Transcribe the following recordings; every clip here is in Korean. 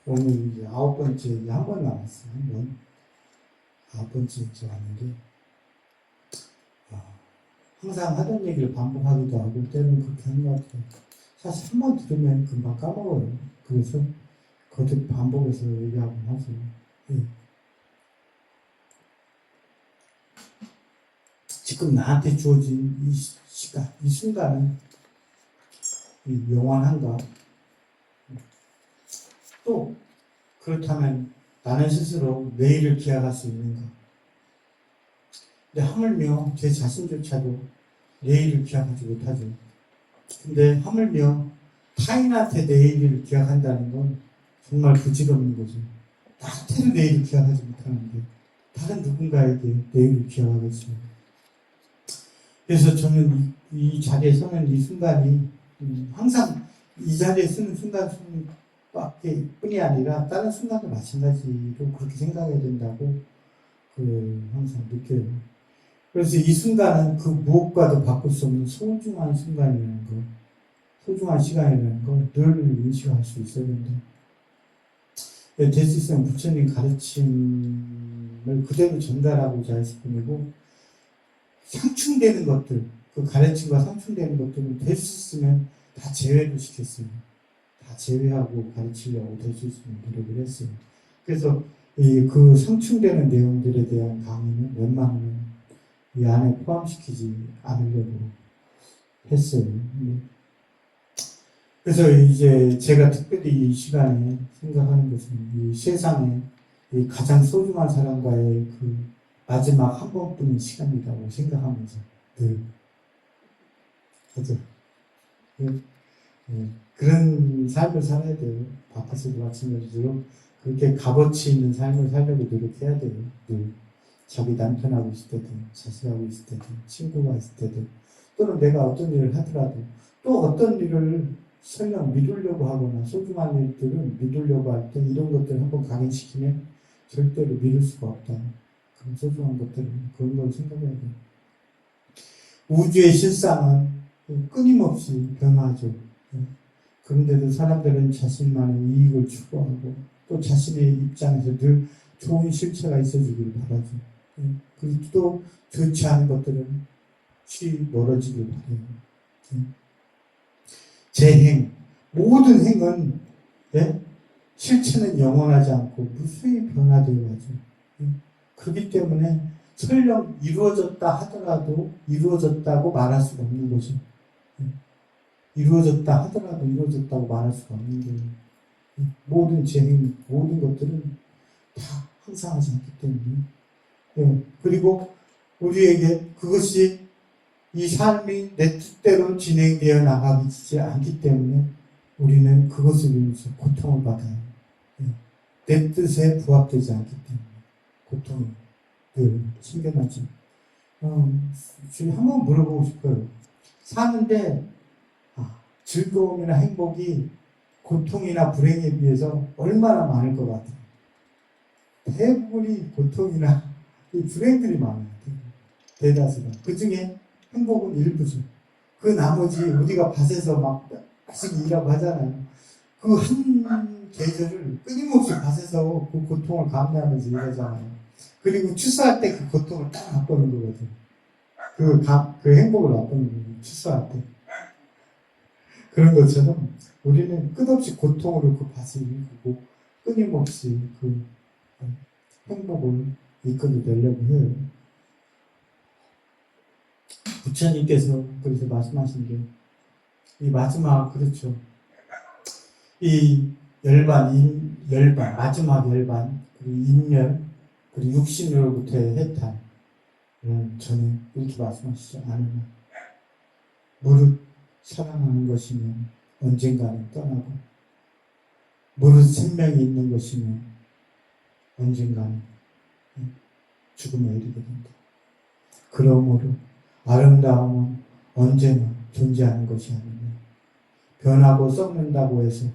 오늘 이제 9번째, 이제 한 번 남았어요. 한 번. 9번째 이제 왔는데, 항상 하던 얘기를 반복하기도 하고, 때로는 그렇게 하는 것 같아요. 사실 한 번 들으면 금방 까먹어요. 그래서 거듭 반복해서 얘기하고 하죠. 예. 지금 나한테 주어진 이 시간, 이 순간은 영원한가? 또 그렇다면 나는 스스로 내일을 기약할 수 있는가? 근데 하물며 제 자신조차도 내일을 기약하지 못하죠. 근데 하물며 타인한테 내일을 기약한다는 건 정말 부질없는 거죠. 나한테는 내일을 기약하지 못하는데 다른 누군가에게 내일을 기약하겠어요. 그래서 저는 이 자리에 서는 이 순간이 항상 이 자리에 서는 순간밖에 뿐이 아니라 다른 순간도 마찬가지로 그렇게 생각해야 된다고 항상 느껴요. 그래서 이 순간은 그 무엇과도 바꿀 수 없는 소중한 순간이라는 거, 소중한 시간이라는 걸 늘 인식할 수 있어야 된다. 될 수 있으면 부처님 가르침을 그대로 전달하고자 했을 뿐이고, 상충되는 것들, 그 가르침과 상충되는 것들은 될 수 있으면 다 제외를 시켰어요. 다 제외하고 가르치려고 될 수 있으면 노력을 했어요. 그래서 그 상충되는 내용들에 대한 강의는 웬만하면 이 안에 포함시키지 않으려고 했어요. 그래서 이제 제가 특별히 이 시간에 생각하는 것은 이 세상에 이 가장 소중한 사람과의 그 마지막 한 번뿐인 시간이라고 생각하면서 늘 하죠. 그런 삶을 살아야 돼요. 바깥에도 마찬가지로 그렇게 값어치 있는 삶을 살려고 노력해야 돼요. 늘 자기 남편하고 있을 때든 자식하고 있을 때든 친구가 있을 때든 또는 내가 어떤 일을 하더라도 또 어떤 일을 설령 미루려고 하거나 소중한 일들을 미루려고 할 때 이런 것들을 한번 각인시키면 절대로 미룰 수가 없다. 그런 소중한 것들은 그런 걸 생각해야 돼요. 우주의 실상은 끊임없이 변화하죠. 그런데도 사람들은 자신만의 이익을 추구하고 또 자신의 입장에서 늘 좋은 실체가 있어주기를 바라죠. 그리고 또 좋지 않은 것들은 쉬 멀어지길 바라요. 제 모든 행은 실체는 영원하지 않고 무수히 변화되어 가죠. 그렇기 때문에 설령 이루어졌다 하더라도 이루어졌다고 말할 수가 없는 거죠. 이루어졌다 하더라도 이루어졌다고 말할 수가 없는 거예요. 모든 재행, 모든 것들은 다 항상하지 않기 때문에. 그리고 우리에게 그것이 이 삶이 내 뜻대로 진행되어 나가지 않기 때문에 우리는 그것을 위해서 고통을 받아요. 내 뜻에 부합되지 않기 때문에 고통을 늘 생겨나죠. 지금 한번 물어보고 싶어요. 사는데 즐거움이나 행복이 고통이나 불행에 비해서 얼마나 많을 것 같아요. 대부분이 고통이나 불행들이 많아요. 대다수가. 그 중에 행복은 일부죠. 그 나머지 우리가 밭에서 막 열심히 일하고 하잖아요. 그 한 계절을 끊임없이 밭에서 그 고통을 감내하면서 일하잖아요. 그리고 추수할 때 그 고통을 딱 맛보는 거거든요. 그 행복을 맛보는 거예요. 추수할 때. 그런 것처럼 우리는 끝없이 고통으로 그 밭을 일구고 끊임없이 그 행복을 이끌어내려고 해요. 부처님께서 그래서 말씀하신 게 이 마지막 그렇죠. 이 열반 마지막 열반 그리고 인멸 그리고 육신으로부터의 해탈 저는 이렇게 말씀하시죠. 아니면 무릇 사랑하는 것이면 언젠가는 떠나고 무릇 생명이 있는 것이면 언젠가는 죽음에 이르게 된다. 그러므로 아름다움은 언제나 존재하는 것이 아니며 변하고 썩는다고 해서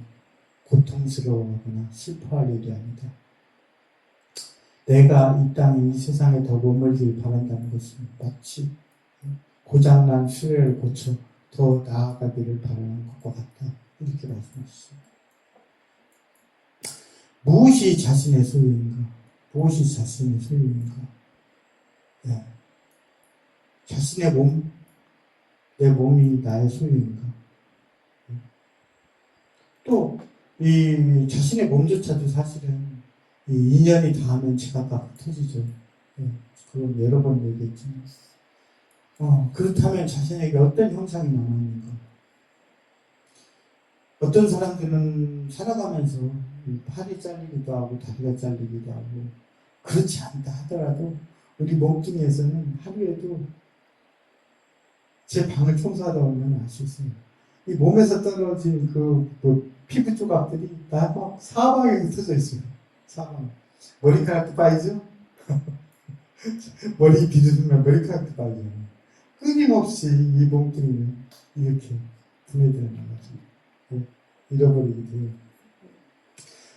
고통스러워하거나 슬퍼할 일이 아니다. 내가 이 땅에 이 세상에 더 머물길 바란다는 것은 마치 고장난 수레를 고쳐 더 나아가기를 바라는 것과 같다. 이렇게 말씀하셨습니다. 무엇이 자신의 소유인가? 무엇이 자신의 소유인가? 네. 자신의 몸, 내 몸이 나의 소유인가? 또, 이 자신의 몸조차도 사실은 이 인연이 닿으면 지각과 흩어지죠. 네. 그건 여러 번 얘기했지만. 그렇다면 자신에게 어떤 형상이 남아있는가? 어떤 사람들은 살아가면서 팔이 잘리기도 하고 다리가 잘리기도 하고 그렇지 않다 하더라도 우리 몸뚱이에서는 하루에도 제 방을 청소하다 보면 알 수 있어요. 이 몸에서 떨어진 피부 조각들이 다 막 사방에 흩어져 있어요. 사방. 머리카락도 빠지죠? 머리 비누면 머리카락도 빠지죠. 끊임없이 이 몸뚱이는 이렇게 분해되는 거죠. 잃어버리게 돼요.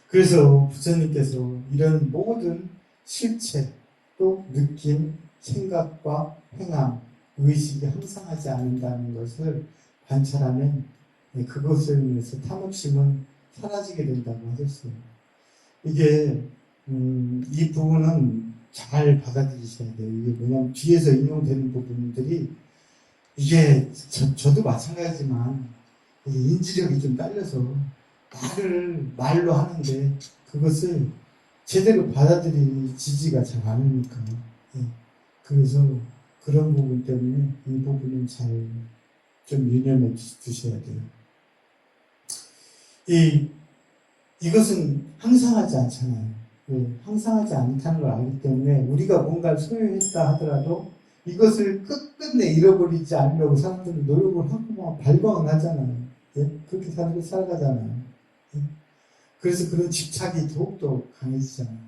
그래서 부처님께서 이런 모든 실체, 또 느낌, 생각과 행함, 의식이 항상하지 않는다는 것을 관찰하면 그것을 인해서 탐욕심은 사라지게 된다고 하셨어요. 이게 이 부분은 잘 받아들이셔야 돼요. 이게 뭐냐면 뒤에서 인용되는 부분들이 이게 저도 마찬가지지만 인지력이 좀 딸려서 말로 하는데 그것을 제대로 받아들이지가 잘 않으니까. 그래서 그런 부분 때문에 이 부분은 잘 좀 유념해 주셔야 돼요. 이것은 항상하지 않잖아요. 항상하지 않다는 걸 알기 때문에 우리가 뭔가를 소유했다 하더라도 이것을 끝끝내 잃어버리지 않으려고 사람들은 노력을 하고 막 발광을 하잖아요. 그렇게 살아가잖아요. 그래서 그런 집착이 더욱더 강해지잖아요.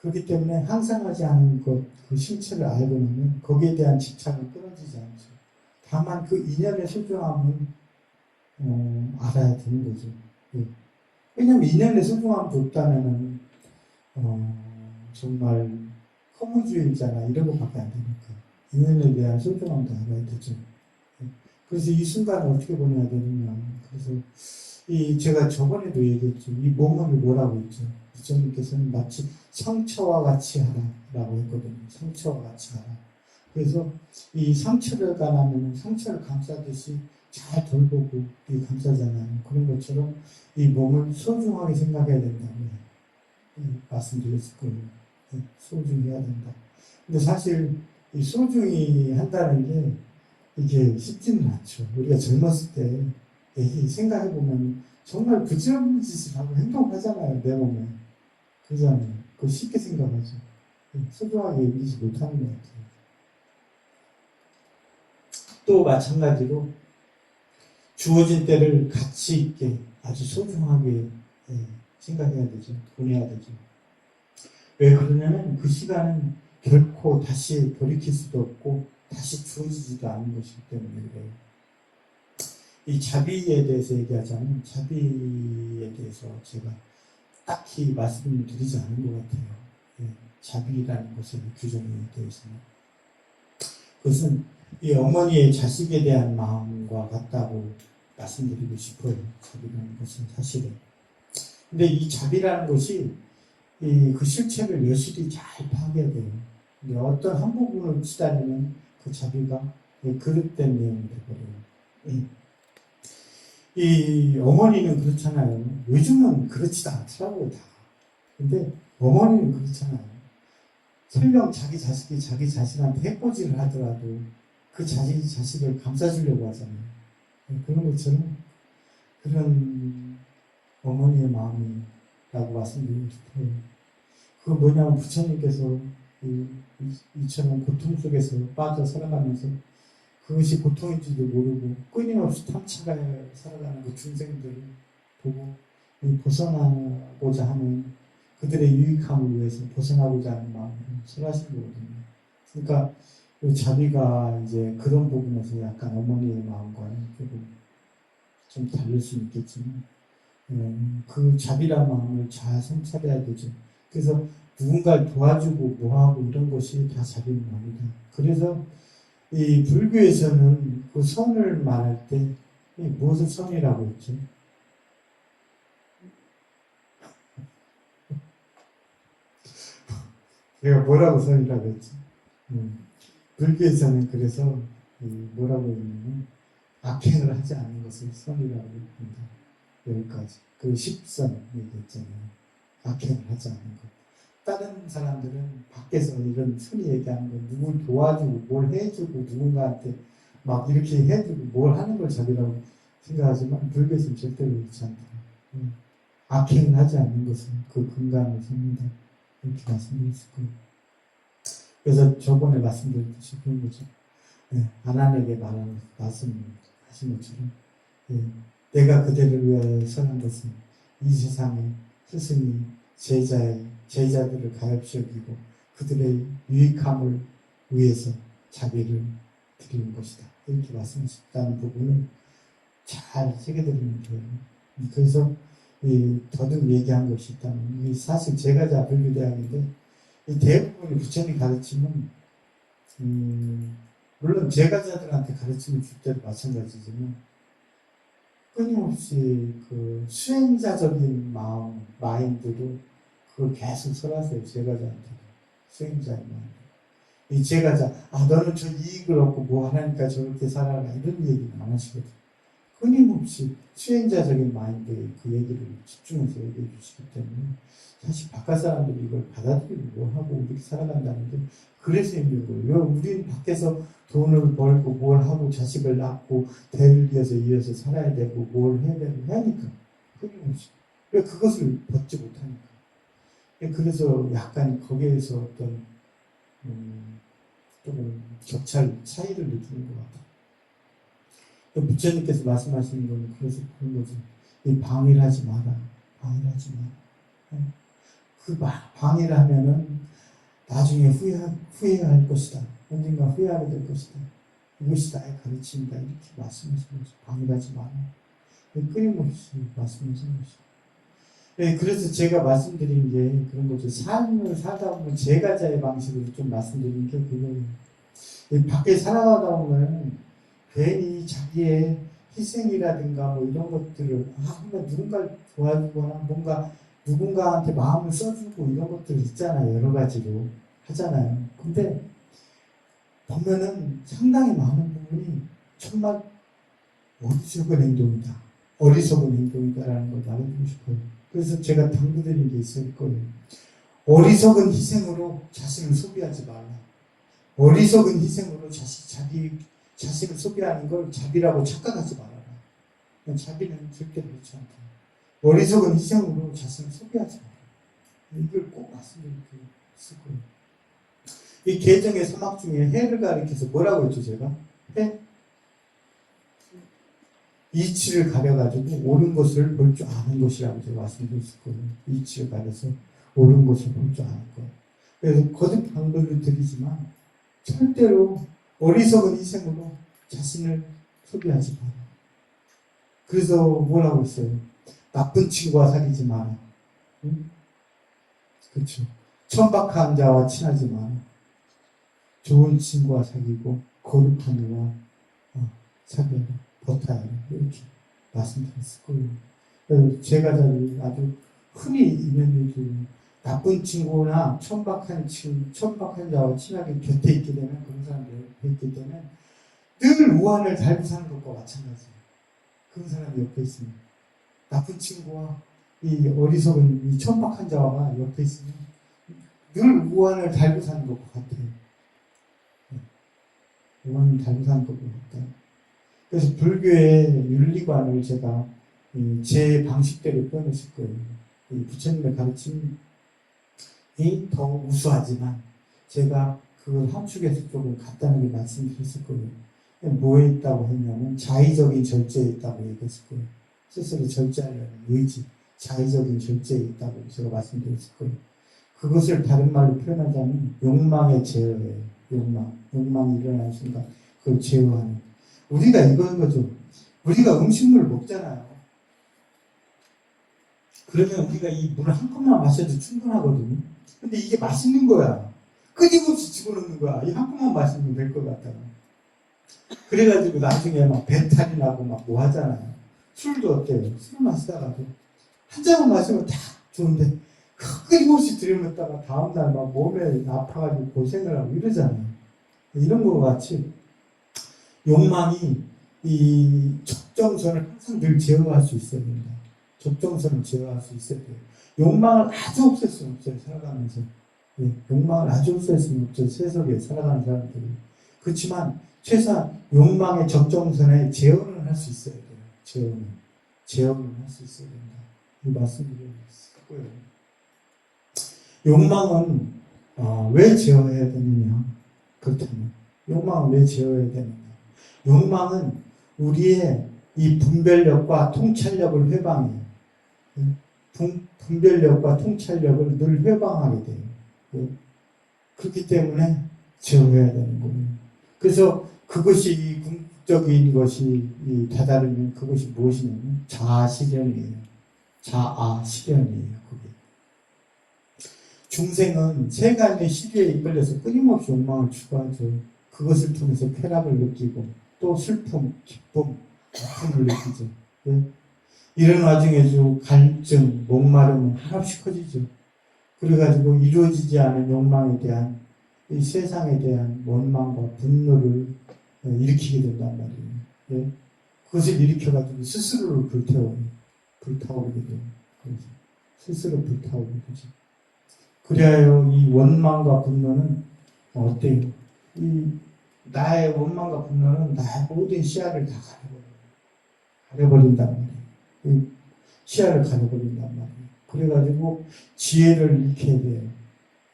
그렇기 때문에 항상하지 않은 것, 그 실체를 알고 나면 거기에 대한 집착은 끊어지지 않죠. 다만 그 인연의 소중함은 알아야 되는 거죠. 왜냐면 인연의 소중함도 없다면은 정말 허무주의자나 이런 것밖에 안 되니까 인연에 대한 소중함도 알아야 되죠. 그래서 이 순간을 어떻게 보내야 되느냐. 그래서 제가 저번에도 얘기했죠. 이 몸을 뭐라고 했죠. 부처님께서는 마치 상처와 같이 하라라고 했거든요. 상처와 같이 하라. 그래서 이 상처를 가나면 상처를 감싸듯이 잘 돌보고 감싸잖아요. 그런 것처럼 이 몸을 소중하게 생각해야 된다고 말씀드렸을 거예요. 소중히 해야 된다. 근데 사실 이 소중히 한다는 게 이게 쉽지는 않죠. 우리가 젊었을 때 생각해보면 정말 부질없는 짓을 하고 행동하잖아요. 내 몸에. 그러잖아요. 그거 쉽게 생각하죠. 소중하게 여기지 못하는 것 같아요. 또 마찬가지로 주어진 때를 가치 있게 아주 소중하게 생각해야 되죠. 보내야 되죠. 왜 그러냐면 그 시간은 결코 다시 돌이킬 수도 없고 다시 주어지지도 않은 것이기 때문에 그래요. 이 자비에 대해서 얘기하자면 자비에 대해서 제가 딱히 말씀을 드리지 않은 것 같아요. 자비라는 것의 규정에 대해서는. 그것은 이 어머니의 자식에 대한 마음과 같다고 말씀드리고 싶어요. 자비라는 것은 사실은. 근데 이 자비라는 것이 그 실체를 여실히 잘 파악해야 돼요. 근데 어떤 한 부분을 치다니면 그 자비가 그릇된 내용이 되버려요. 이 어머니는 그렇잖아요. 요즘은 그렇지도 않더라고요, 다. 근데 어머니는 그렇잖아요. 설령 자기 자식이 자기 자신한테 해코지를 하더라도 그 자식을 감싸주려고 하잖아요. 그런 것처럼 그런 어머니의 마음이라고 말씀드리고 싶어요. 그건 뭐냐면 부처님께서 이처럼 고통 속에서 빠져 살아가면서 그것이 고통인지도 모르고 끊임없이 탐착하여 살아가는 그 중생들을 보고 벗어나고자 하는 그들의 유익함을 위해서 벗어나고자 하는 마음으로 설하신 거거든요. 그러니까 그 자비가 이제 그런 부분에서 약간 어머니의 마음과는 조금 좀 다를 수는 있겠지만 그 자비란 마음을 잘 성찰해야 되죠. 그래서 누군가를 도와주고 뭐하고 이런 것이 다 자비는 아니다. 그래서 이 불교에서는 그 선을 말할 때 무엇을 선이라고 했죠? 제가 뭐라고 선이라고 했지? 불교에서는 그래서 뭐라고 했냐면 악행을 하지 않는 것을 선이라고 합니다. 여기까지. 그 10선 얘기했잖아요. 악행을 하지 않는 것. 다른 사람들은 밖에서 이런 선이 얘기하는 건 누굴 도와주고 뭘 해주고 누군가한테 막 이렇게 해주고 뭘 하는 걸 자기라고 생각하지만 불교에서는 절대로 그렇지 않다. 악행을 하지 않는 것은 그 근간을 섭니다. 이렇게 말씀드렸을 거예요. 그래서 저번에 말씀드렸듯이 그런 거죠. 아난에게 말하는 말씀하신 것처럼 내가 그대를 위하여 선한 것은 이 세상에 스승이 제자들을 가엾이 여기고 그들의 유익함을 위해서 자기를 드리는 것이다. 이렇게 말씀하셨다는 부분을 잘 새겨드리면 돼요. 그래서 더듬 얘기한 것이 있다면 사실 제가자 불교대학인데 대부분의 부처님 가르침은 물론 제가자들한테 가르침을 줄 때도 마찬가지지만 끊임없이 그 수행자적인 마인드로 그걸 계속 설하세요. 제가자한테 수행자의 마인드. 이 제가자 너는 저 이익을 얻고 뭐 하나니까 저렇게 살아라 이런 얘기는 안 하시거든요. 끊임없이 수행자적인 마인드에 그 얘기를 집중해서 얘기해 주시기 때문에 사실 바깥 사람들이 이걸 받아들이고 뭐 하고 이렇게 살아간다는데 그래서 힘든 거예요. 우리는 밖에서 돈을 벌고 뭘 하고 자식을 낳고 대를 이어서 살아야 되고 뭘 해야 되고 하니까 끊임없이 왜 그것을 벗지 못하니까 그래서 약간 거기에서 어떤 조금 차이를 느끼는 것 같아요. 부처님께서 말씀하시는 건 그래서 그런 거죠. 이 방해를 하지 마라. 방해를 하지 마라. 그 방해를 하면은 나중에 후회해야 할 것이다. 언젠가 후회하게 될 것이다. 이것이 나의 가르침이다. 이렇게 말씀하시는 거죠. 방해를 하지 마라. 끊임없이 말씀하시는 거죠. 그래서 제가 말씀드린 게 그런 거죠. 삶을 살다 보면 제가자의 방식으로 좀 말씀드린 게 그거예요. 밖에 살아가다 보면 괜히 자기의 희생이라든가 뭐 이런 것들을 한번 누군가를 도와주거나 뭔가 누군가한테 마음을 써주고 이런 것들 있잖아요. 여러 가지로 하잖아요. 근데 보면은 상당히 많은 부분이 정말 어리석은 행동이다. 어리석은 행동이다라는 걸 말해주고 싶어요. 그래서 제가 당부드린 게 있을 거예요. 어리석은 희생으로 자신을 소비하지 말라. 어리석은 희생으로 자신을 소비하는 걸 자비라고 착각하지 말아라. 자비는 절대 그렇지 않다. 어리석은 희생으로 자신을 소비하지 마라. 이걸 꼭 말씀드릴 게 있을 거예요. 이 계정의 사막 중에 해를 가리켜서 뭐라고 했죠, 제가? 해? 이치를 가려가지고 옳은 것을 볼 줄 아는 것이라고 제가 말씀드렸을 거예요. 이치를 가려서 옳은 것을 볼 줄 아는 것. 그래서 거듭 강조를 드리지만 절대로 어리석은 희생으로 자신을 소비하지 마라. 그래서 뭐라고 했어요? 나쁜 친구와 사귀지 마라. 응? 그렇죠. 천박한 자와 친하지 마라. 좋은 친구와 사귀고 거룩한 이와 사귀어라. 버타야. 이렇게 말씀드렸을 거예요. 그래서 제가 아주 흔히 있는 얘기예요. 나쁜 친구나 천박한 자와 친하게 곁에 있게 되면 그런 사람들 옆에 있게 되면 늘 우환을 달고 사는 것과 마찬가지예요. 그런 사람이 옆에 있으면 나쁜 친구와 이 어리석은 이 천박한 자와 옆에 있으면 늘 우환을 달고 사는 것과 같아요. 우환을 달고 사는 것과 같아요. 그래서 불교의 윤리관을 제가 제 방식대로 표현했을 거예요. 이 부처님의 가르침이 더 우수하지만 제가 그걸 함축해서 조금 간단하게 말씀드렸을 거예요. 뭐에 있다고 했냐면 자의적인 절제에 있다고 얘기했을 거예요. 스스로 절제하려는 의지, 자의적인 절제에 있다고 제가 말씀드렸을 거예요. 그것을 다른 말로 표현하자면 욕망의 제어예요. 욕망이 일어나는 순간 그걸 제어하는. 우리가 이거인 거죠. 우리가 음식물을 먹잖아요. 그러면 우리가 이 물 한 컵만 마셔도 충분하거든요. 근데 이게 맛있는 거야. 끊임없이 집어넣는 거야. 이 한 컵만 마시면 될 것 같다. 그래가지고 나중에 막 배탈이 나고 막 뭐 하잖아요. 술도 어때요? 술 마시다가도 한 잔만 마시면 다 좋은데 끊임없이 들여먹다가 다음날 막 몸에 아파가지고 고생을 하고 이러잖아요. 이런 거 같이 욕망이 이 적정선을 항상 늘 제어할 수 있어야 된다. 적정선을 제어할 수 있어야 돼요. 욕망을 아주 없앨 수는 없어요, 살아가면서. 예, 욕망을 아주 없앨 수는 없죠, 세속에 살아가는 사람들이. 그렇지만 최소한 욕망의 적정선에 제어는 할 수 있어야 돼요. 제어는 할 수 있어야 된다. 이 말씀드리고 있고요. 욕망은 왜 제어해야 되느냐? 그렇다면 욕망은 왜 제어해야 되느냐? 욕망은 우리의 이 분별력과 통찰력을 회방해요. 분별력과 통찰력을 늘 회방하게 돼요. 그렇기 때문에 제어해야 되는 거예요. 그래서 그것이 궁극적인 것이 다다르면 그것이 무엇이냐면 자아실현이에요. 자아실현이에요. 그게. 중생은 세 가지의 시류에 이끌려서 끊임없이 욕망을 추구하죠. 그것을 통해서 쾌락을 느끼고 또 슬픔, 기쁨, 아픔을 느끼죠. 네? 이런 와중에도 갈증, 목마름은 한없이 커지죠. 그래가지고 이루어지지 않은 욕망에 대한 이 세상에 대한 원망과 분노를 일으키게 된단 말이에요. 네? 그것을 일으켜가지고 스스로를 불타오르게 돼요. 그래서 스스로 불타오르게 되죠. 그래야 이 원망과 분노는 어때요? 이 나의 원망과 분노는 나의 모든 시야를 다 가려버린단 말이에요. 시야를 가려버린단 말이에요. 그래가지고 지혜를 잃게 돼요.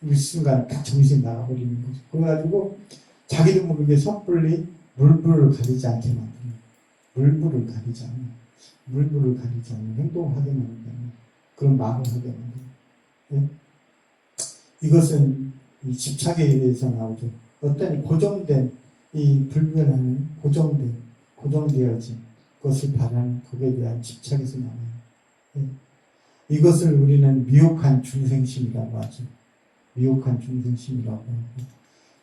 일순간 딱 정신이 나가버리는 거죠. 그래가지고 자기도 모르게 섣불리 물불을 가리지 않게 만드는, 물불을 가리지 않는 행동을 하게 만든다는 그런 말을 하게 만드는. 네? 이것은 이 집착에 의해서 나오죠. 어떤 고정된 이 불변하는 고정되어진 것을 바라는 것에 대한 집착에서 나와요. 네. 이것을 우리는 미혹한 중생심이라고 하죠. 미혹한 중생심이라고 하고,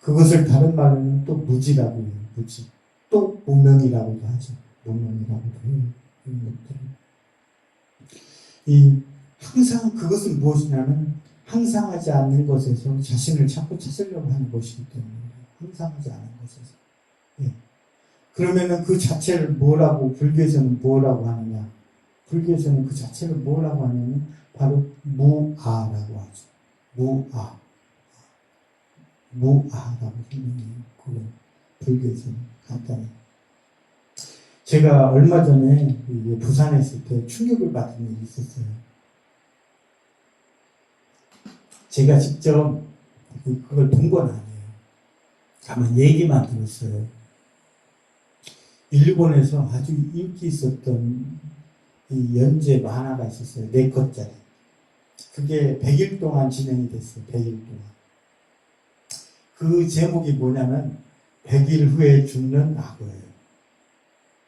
그것을 다른 말로는 또 무지라고 해요. 무지. 또 무명이라고도 하죠. 무명이라고도 해요. 이런 것들은. 항상 그것은 무엇이냐면 항상 하지 않는 것에서 자신을 자꾸 찾으려고 하는 것이기 때문에 항상 하지 않은 것에서. 예. 그러면은 그 자체를 뭐라고, 불교에서는 뭐라고 하느냐? 불교에서는 그 자체를 뭐라고 하냐면 바로 무아라고 하죠. 무아라고 설명해요. 그건 불교에서는 간단히. 제가 얼마 전에 부산에 있을 때 충격을 받은 일이 있었어요. 제가 직접 그걸 본 건 아니에요. 다만 얘기만 들었어요. 일본에서 아주 인기 있었던 이 연재 만화가 있었어요. 4컷짜리. 그게 100일 동안 진행이 됐어요. 100일 동안. 그 제목이 뭐냐면 100일 후에 죽는 악어예요.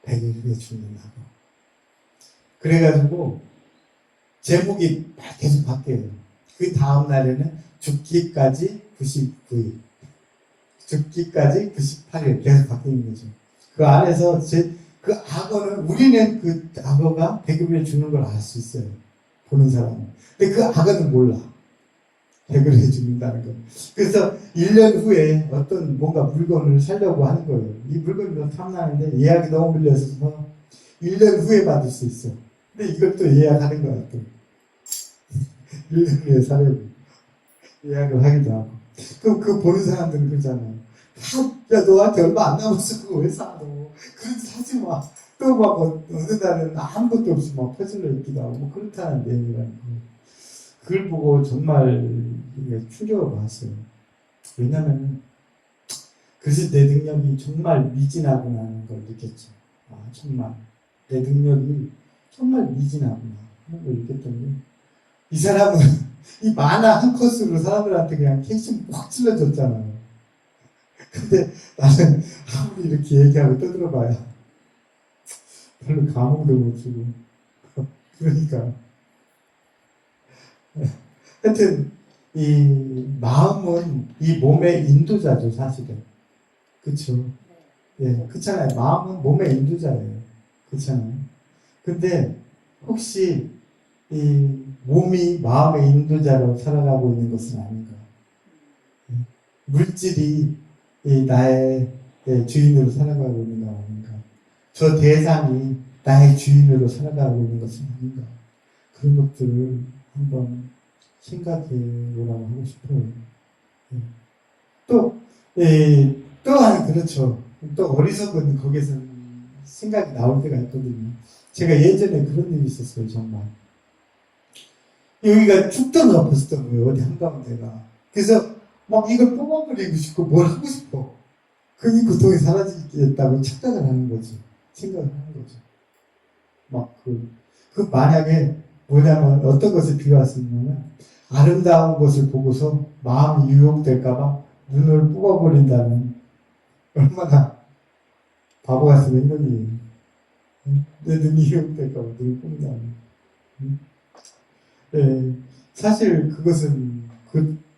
100일 후에 죽는 악어. 그래가지고 제목이 계속 바뀌어요. 그 다음 날에는 죽기까지 99일, 죽기까지 98일 계속 바뀌는 거죠. 그 안에서 그 악어는, 우리는 그 악어가 100일 후에 죽는 걸 알 수 있어요. 보는 사람은. 근데 그 악어는 몰라. 100일 후에 죽는다는 거. 그래서 1년 후에 어떤 뭔가 물건을 사려고 하는 거예요. 이 물건이 너무 탐나는데 예약이 너무 밀려서 1년 후에 받을 수 있어. 근데 이걸 또 예약하는 거야, 또. 1년 후에 사려고. 예약을 하기도 하고. 그럼 그거 보는 사람들은 그러잖아요. 야, 너한테 얼마 안 남았어. 그거 왜 사, 너. 그래도 사지 마. 또 막 어느 날은 아무것도 없이 막 퍼질러 있기도 하고, 뭐 그렇다는 내용이라는 거. 그걸 보고 정말 충격을 받았어요. 왜냐면, 그래서 내 능력이 정말 미진하구나라는 걸 느꼈죠. 아, 정말. 내 능력이 정말 미진하구나 하는 걸 느꼈더니, 이 사람은 이 만화 한 컷으로 사람들한테 그냥 캐시 확 찔러줬잖아요. 근데 나는 아무리 이렇게 얘기하고 떠들어봐야 별로 감흥도 못 주고. 그러니까. 하여튼, 이 마음은 이 몸의 인도자죠, 사실은. 그쵸? 예, 그렇잖아요. 마음은 몸의 인도자예요. 그렇잖아요. 근데 혹시 이 몸이 마음의 인도자로 살아가고 있는 것은 아닌가. 물질이 이 나의 주인으로 살아가고 있는 거 아닌가. 저 대상이 나의 주인으로 살아가고 있는 것은 아닌가. 그런 것들을 한번 생각해 보라고 하고 싶어요. 또, 또한 그렇죠. 또 어리석은 거기서 생각이 나올 때가 있거든요. 제가 예전에 그런 일이 있었어요, 정말. 여기가 죽든 엎었던 거예요, 어디 한가운데가. 그래서 막 이걸 뽑아버리고 싶고 뭘 하고 싶어. 그 고통이 사라지겠다고 착각을 하는 거지. 생각을 하는 거죠. 그 만약에 뭐냐면 어떤 것을 비유할 수 있냐면 아름다운 것을 보고서 마음이 유혹될까봐 눈을 뽑아버린다는 얼마나 바보 같은 행동이에요. 내 눈이 유혹될까봐 눈을 뽑는다는. 사실 그것은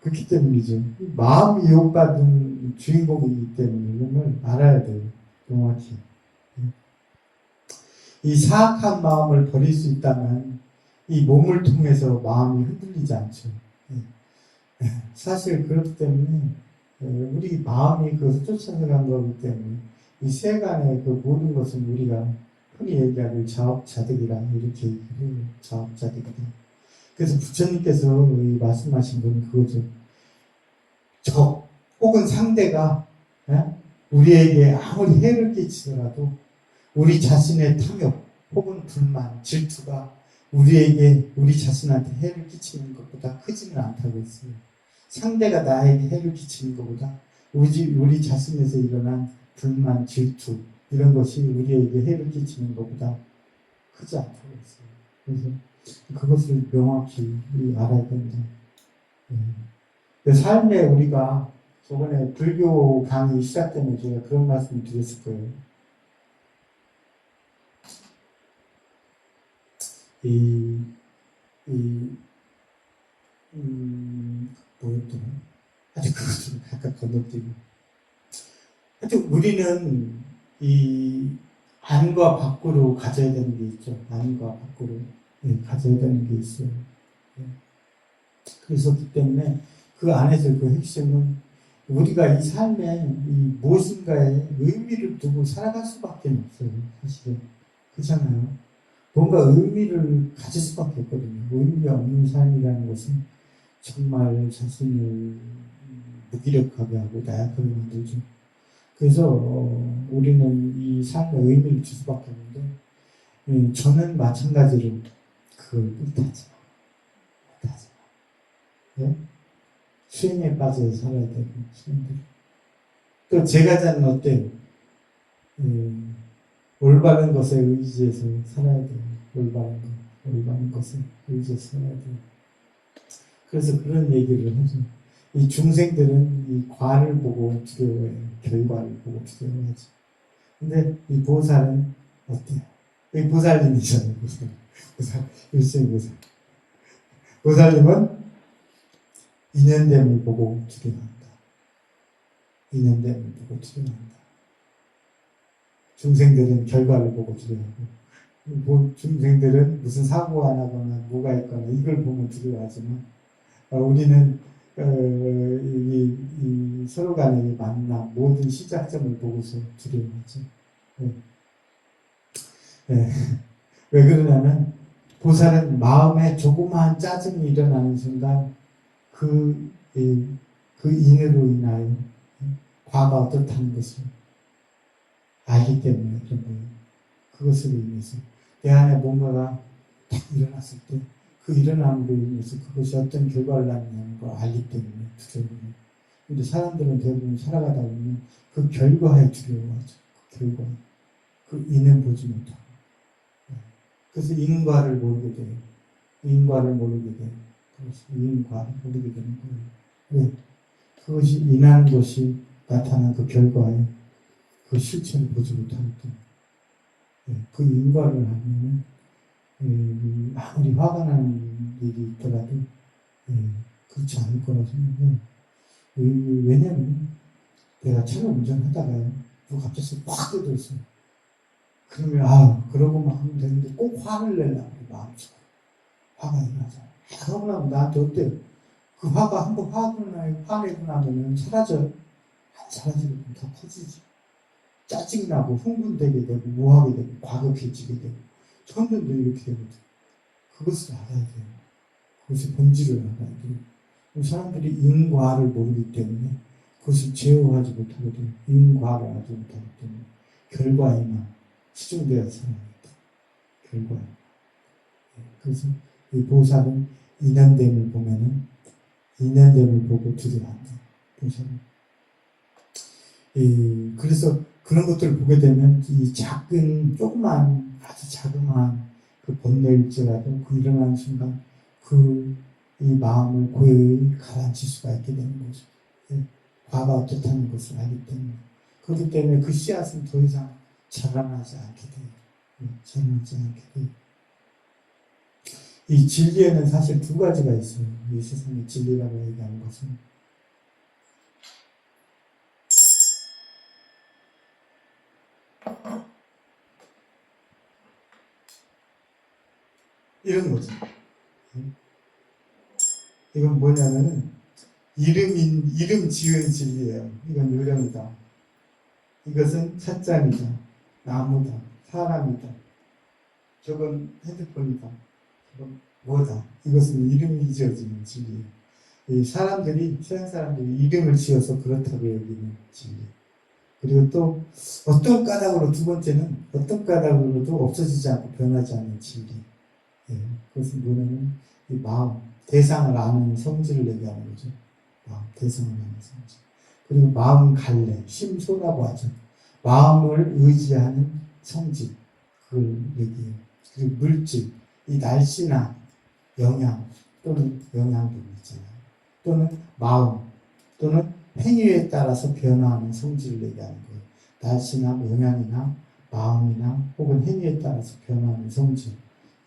그렇기 때문이죠. 마음이 유혹받는 주인공이기 때문에 이걸 알아야 돼요. 명확히. 이 사악한 마음을 버릴 수 있다면 이 몸을 통해서 마음이 흔들리지 않죠. 사실 그렇기 때문에 우리 마음이 그것을 쫓아나간 거기 때문에 이 세간의 그 모든 것은 우리가 흔히 얘기하는 자업자득이라 이렇게 얘기해요. 자업자득이다. 그래서 부처님께서 말씀하신 건 그거죠. 적 혹은 상대가 우리에게 아무리 해를 끼치더라도 우리 자신의 탐욕 혹은 불만, 질투가 우리 자신한테 해를 끼치는 것보다 크지는 않다고 했어요. 상대가 나에게 해를 끼치는 것보다 우리 자신에서 일어난 불만, 질투 이런 것이 우리에게 해를 끼치는 것보다 크지 않다고 했어요. 그래서 그것을 명확히 알아야 된다. 삶에 우리가 저번에 불교 강의 시작 때문에 제가 그런 말씀을 드렸을 거예요. 뭐였더라? 하여튼 그것을 약간 건너뛰고. 하여튼 우리는 이 안과 밖으로 가져야 되는 게 있죠. 안과 밖으로 가져야 되는 게 있어요. 그렇기 때문에 그 안에서 그 핵심은 우리가 이 삶에 이 무엇인가에 의미를 두고 살아갈 수밖에 없어요. 사실은. 그렇잖아요. 뭔가 의미를 가질 수밖에 없거든요. 의미 없는 삶이라는 것은 정말 자신을 무기력하게 하고 나약하게 만들죠. 그래서 우리는 이 삶에 의미를 줄 수밖에 없는데 저는 마찬가지로 그걸 못하지 마. 네? 수행에 빠져 살아야 되고 수행들. 또 제가 자는 어때요? 올바른 것에 의지해서 살아야 돼요. 올바른 것에 의지해서 살아야 돼요. 그래서 그런 얘기를 하죠. 이 중생들은 이 과를 보고 두려워해요. 결과를 보고 두려워하죠. 근데 이 보살은 어때요? 이 보살님이잖아요. 일생보살. 보살님은 인연됨을 보고 두려워한다. 인연됨을 보고 두려워한다. 중생들은 결과를 보고 두려워하고, 중생들은 무슨 사고가 나거나 뭐가 있거나 이걸 보면 두려워하지만, 우리는 이 서로 간의 만남, 모든 시작점을 보고서 두려워하죠. 왜 그러냐면 보살은 마음에 조그마한 짜증이 일어나는 순간 그 인으로 인하여 과가 어떻다는 것을 알기 때문에 그런 거예요. 그것으로 인해서 내 안에 뭔가가 딱 일어났을 때 그 일어남으로 인해서 그것이 어떤 결과를 낳느냐는 걸 알기 때문에 두려워해요. 근데 사람들은 대부분 살아가다 보면 그 결과에 두려워하죠. 그 결과. 그 인은 보지 못하고. 그래서 인과를 모르게 돼요. 인과를 모르게 돼요. 그래서 인과를 모르게 되는 거예요. 왜? 그것이 인하는 것이 나타난 그 결과에 그 실체를 보지 못하기 때문에. 그 인과를 하면은 아무리 화가 나는 일이 있더라도 그렇지 않을 거라 생각해요. 왜냐면 내가 차를 운전하다가 누가 갑자기 팍 뜯어있어. 그러면 그러고만 하면 되는데 꼭 화를 내려고 마음속으로 화가 일어나잖아. 하고 나면 나한테 어때요? 그 화가 한번 화내고 나면은 사라져요? 안 사라지고 더 커지지. 짜증이 나고 흥분되게 되고 뭐하게 되고 과격해지게 되고 천년도 이렇게 되거든. 그것을 알아야 돼요. 그것의 본질을 알아야 돼요. 사람들이 인과를 모르기 때문에 그것을 제어하지 못하거든요. 인과를 알지 못하기 때문에 결과에만 치중되어 살아갑니다. 결과에. 그래서 이 보살은 인연됨을 보면은 인연됨을 보고 두려워한다. 보살은. 그래서 그런 것들을 보게 되면 이 작은 조그만 아주 자그마한 그 번뇌일지라도 그 일어나는 순간 이 마음을 고요히 가라앉힐 수가 있게 되는 거죠. 과가 어떻다는 것을 알기 때문에. 그렇기 때문에 그 씨앗은 더 이상 자라나지 않게 돼요. 자라나지 않게 돼요. 이 진리에는 사실 두 가지가 있어요. 이 세상의 진리라고 얘기하는 것은. 이런 거죠. 이건 뭐냐면은 이름 지은 진리예요. 이건 요령이다. 이것은 찻잔이다. 나무다. 사람이다. 저건 핸드폰이다. 저건 뭐다. 이것은 이름이 지어지는 진리예요. 이 사람들이 서양 사람들이 이름을 지어서 그렇다고 여기는 진리. 그리고 또 어떤 까닭으로 두 번째는 어떤 까닭으로도 없어지지 않고 변하지 않는 진리. 그것은 뭐냐면 이 마음, 대상을 아는 성질을 얘기하는 거죠. 마음, 대상을 아는 성질. 그리고 마음 갈래, 심소라고 하죠. 마음을 의지하는 성질, 그걸 얘기해요. 그리고 물질, 이 날씨나 영향 또는 영향도 있잖아요. 또는 마음 또는 행위에 따라서 변화하는 성질을 얘기하는 거예요. 날씨나 영향이나 마음이나 혹은 행위에 따라서 변화하는 성질,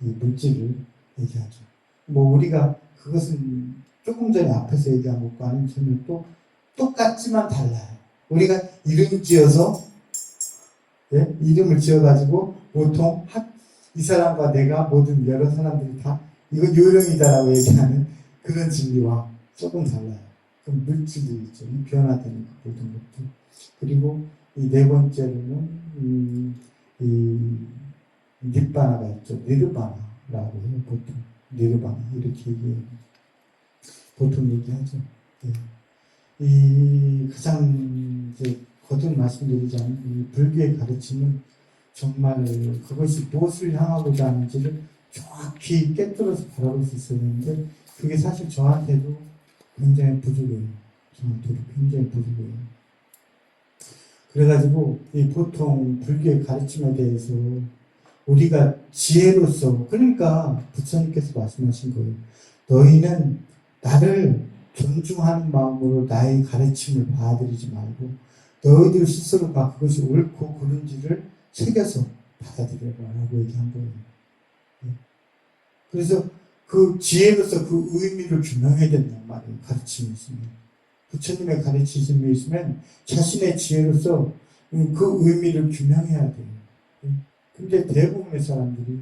이 물질을 얘기하죠. 뭐 우리가 그것은 조금 전에 앞에서 얘기한 것과는 전혀 또 똑같지만 달라요. 우리가 이름 지어서 이름을 지어가지고 보통 이 사람과 내가 모든 여러 사람들이 다 이거 요령이다라고 얘기하는 그런 진리와 조금 달라요. 그럼 물질도 있죠. 이 변화되는 모든 것들. 그리고 이 네 번째로는 이 닛바나가 있죠. 니르바나라고 해요. 보통 니르바나 이렇게 얘기해요. 보통 얘기하죠. 이 가장 이제 거듭 말씀드리자면 이 불교의 가르침은 정말 그것이 무엇을 향하고자 하는지를 정확히 깨뜨려서 바라볼 수 있어야 되는데 그게 사실 저한테도 굉장히 부족해요. 저한테도 굉장히 부족해요. 그래가지고 이 보통 불교의 가르침에 대해서 우리가 지혜로서 그러니까 부처님께서 말씀하신 거예요. 너희는 나를 존중하는 마음으로 나의 가르침을 받아들이지 말고 너희들 스스로가 그것이 옳고 그른지를 새겨서 받아들여라라고 얘기한 거예요. 그래서 그 지혜로서 그 의미를 규명해야 된단 말이에요. 가르침이 있으면. 부처님의 가르치심이 있으면 자신의 지혜로서 그 의미를 규명해야 돼요. 근데 대부분의 사람들이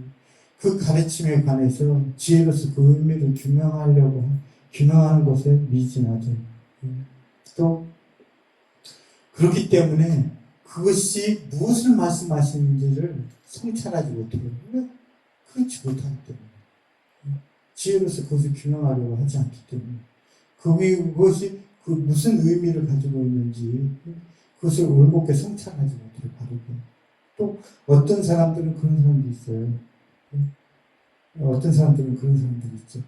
그 가르침에 관해서 지혜로서 그 의미를 규명하는 것에 미진하죠. 또 그렇기 때문에 그것이 무엇을 말씀하시는지를 성찰하지 못해요. 왜? 그렇지 못하기 때문에. 지혜로서 그것을 규명하려고 하지 않기 때문에. 그것이 그 무슨 의미를 가지고 있는지 그것을 올곧게 성찰하지 못해요. 바르게. 또 어떤 사람들은 그런 사람도 있어요. 어떤 사람들은 그런 사람들이 있죠.